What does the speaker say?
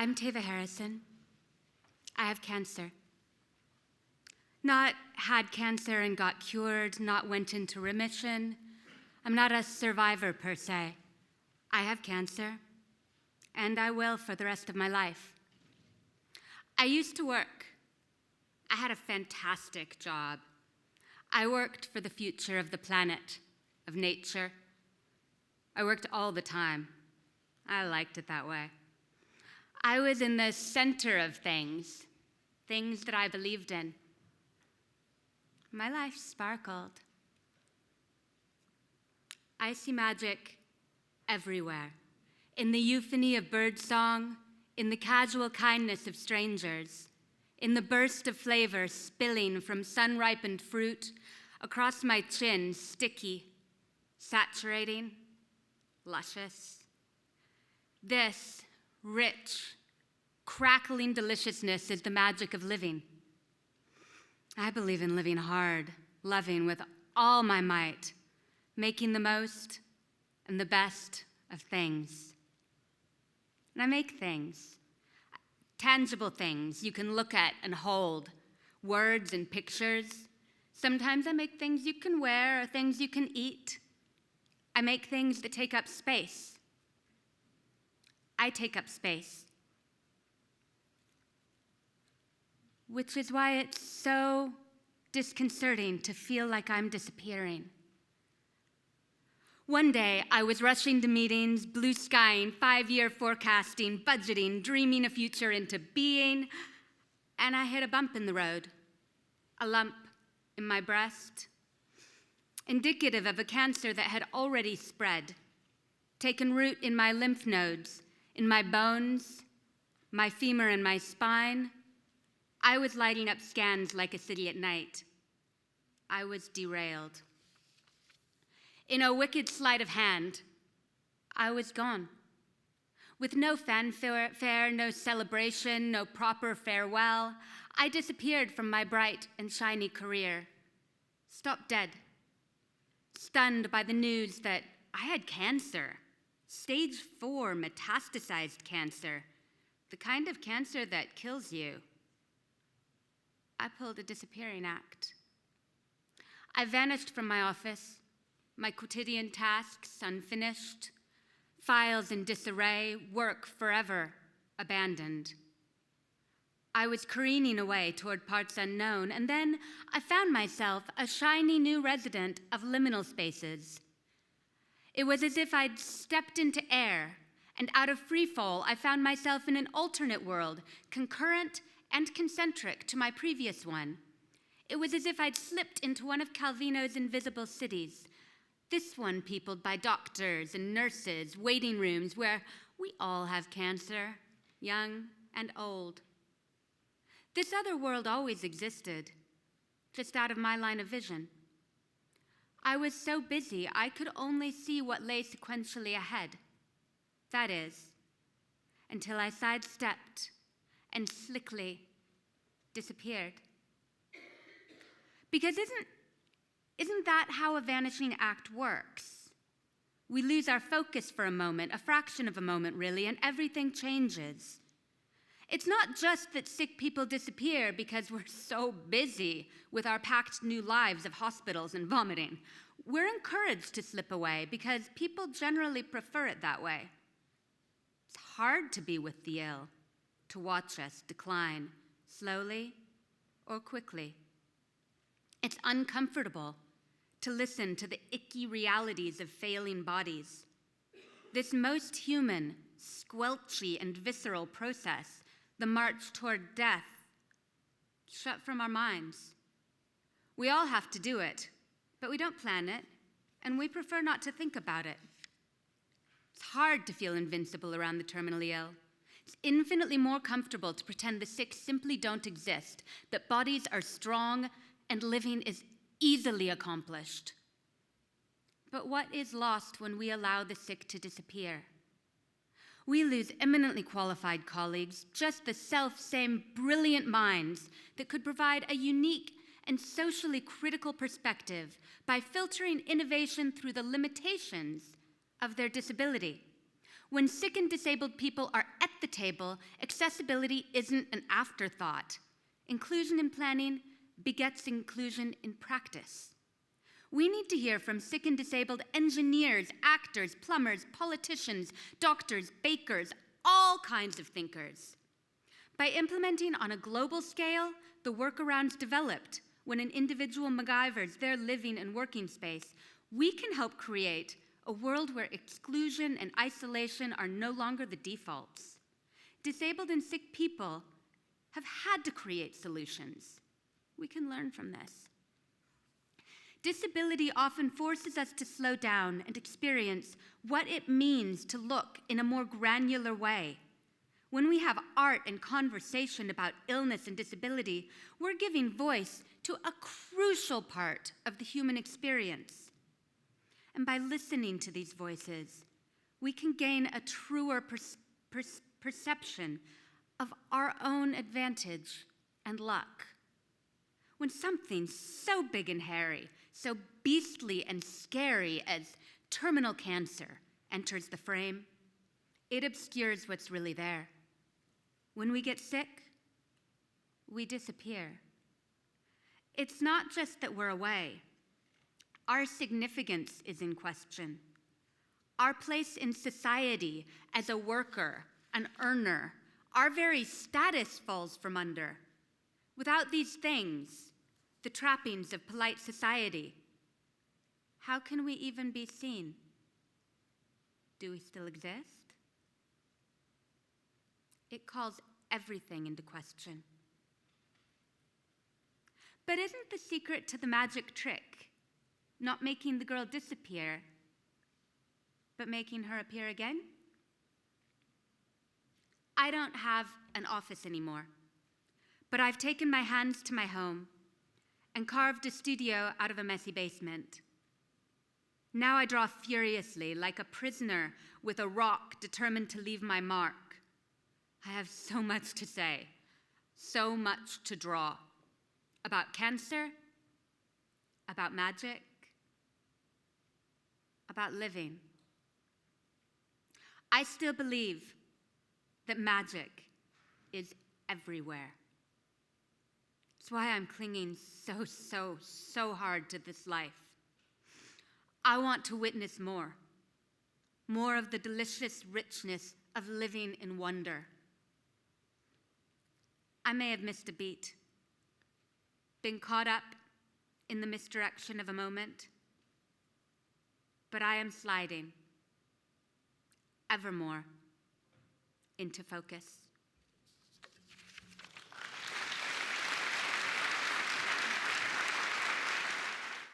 I'm Teva Harrison. I have cancer. Not had cancer and got cured, not went into remission. I'm not a survivor per se. I have cancer, and I will for the rest of my life. I used to work. I had a fantastic job. I worked for the future of the planet, of nature. I worked all the time. I liked it that way. I was in the center of things that I believed in. My life sparkled. I see magic everywhere, in the euphony of birdsong, in the casual kindness of strangers, in the burst of flavor spilling from sun-ripened fruit across my chin, sticky, saturating, luscious. This rich, crackling deliciousness is the magic of living. I believe in living hard, loving with all my might, making the most and the best of things. And I make things, tangible things you can look at and hold, words and pictures. Sometimes I make things you can wear or things you can eat. I make things that take up space. I take up space. Which is why it's so disconcerting to feel like I'm disappearing. One day, I was rushing to meetings, blue skying, 5-year forecasting, budgeting, dreaming a future into being, and I hit a bump in the road, a lump in my breast, indicative of a cancer that had already spread, taken root in my lymph nodes, in my bones, my femur and my spine. I was lighting up scans like a city at night. I was derailed. In a wicked sleight of hand, I was gone. With no fanfare, no celebration, no proper farewell, I disappeared from my bright and shiny career. Stopped dead. Stunned by the news that I had cancer. Stage 4 metastasized cancer. The kind of cancer that kills you. I pulled a disappearing act. I vanished from my office, my quotidian tasks unfinished, files in disarray, work forever abandoned. I was careening away toward parts unknown, and then I found myself a shiny new resident of liminal spaces. It was as if I'd stepped into air, and out of free fall, I found myself in an alternate world, concurrent and concentric to my previous one. It was as if I'd slipped into one of Calvino's invisible cities, this one peopled by doctors and nurses, waiting rooms where we all have cancer, young and old. This other world always existed, just out of my line of vision. I was so busy I could only see what lay sequentially ahead. That is, until I sidestepped and slickly disappeared. Because isn't that how a vanishing act works? We lose our focus for a moment, a fraction of a moment really, and everything changes. It's not just that sick people disappear because we're so busy with our packed new lives of hospitals and vomiting. We're encouraged to slip away because people generally prefer it that way. It's hard to be with the ill, to watch us decline, slowly or quickly. It's uncomfortable to listen to the icky realities of failing bodies. This most human, squelchy, and visceral process, the march toward death, shut from our minds. We all have to do it, but we don't plan it, and we prefer not to think about it. It's hard to feel invincible around the terminally ill. It's infinitely more comfortable to pretend the sick simply don't exist, that bodies are strong and living is easily accomplished. But what is lost when we allow the sick to disappear? We lose eminently qualified colleagues, just the self-same brilliant minds that could provide a unique and socially critical perspective by filtering innovation through the limitations of their disability. When sick and disabled people are at the table, accessibility isn't an afterthought. Inclusion in planning begets inclusion in practice. We need to hear from sick and disabled engineers, actors, plumbers, politicians, doctors, bakers, all kinds of thinkers. By implementing on a global scale the workarounds developed when an individual MacGyvers their living and working space, we can help create a world where exclusion and isolation are no longer the defaults. Disabled and sick people have had to create solutions. We can learn from this. Disability often forces us to slow down and experience what it means to look in a more granular way. When we have art and conversation about illness and disability, we're giving voice to a crucial part of the human experience. And by listening to these voices, we can gain a truer perception of our own advantage and luck. When something so big and hairy, so beastly and scary as terminal cancer enters the frame, it obscures what's really there. When we get sick, we disappear. It's not just that we're away. Our significance is in question. Our place in society as a worker, an earner, our very status falls from under. Without these things, the trappings of polite society, how can we even be seen? Do we still exist? It calls everything into question. But isn't the secret to the magic trick not making the girl disappear, but making her appear again? I don't have an office anymore, but I've taken my hands to my home and carved a studio out of a messy basement. Now I draw furiously, like a prisoner with a rock determined to leave my mark. I have so much to say, so much to draw. About cancer, about magic, about living. I still believe that magic is everywhere. That's why I'm clinging so hard to this life. I want to witness more of the delicious richness of living in wonder. I may have missed a beat, been caught up in the misdirection of a moment, but I am sliding ever more into focus.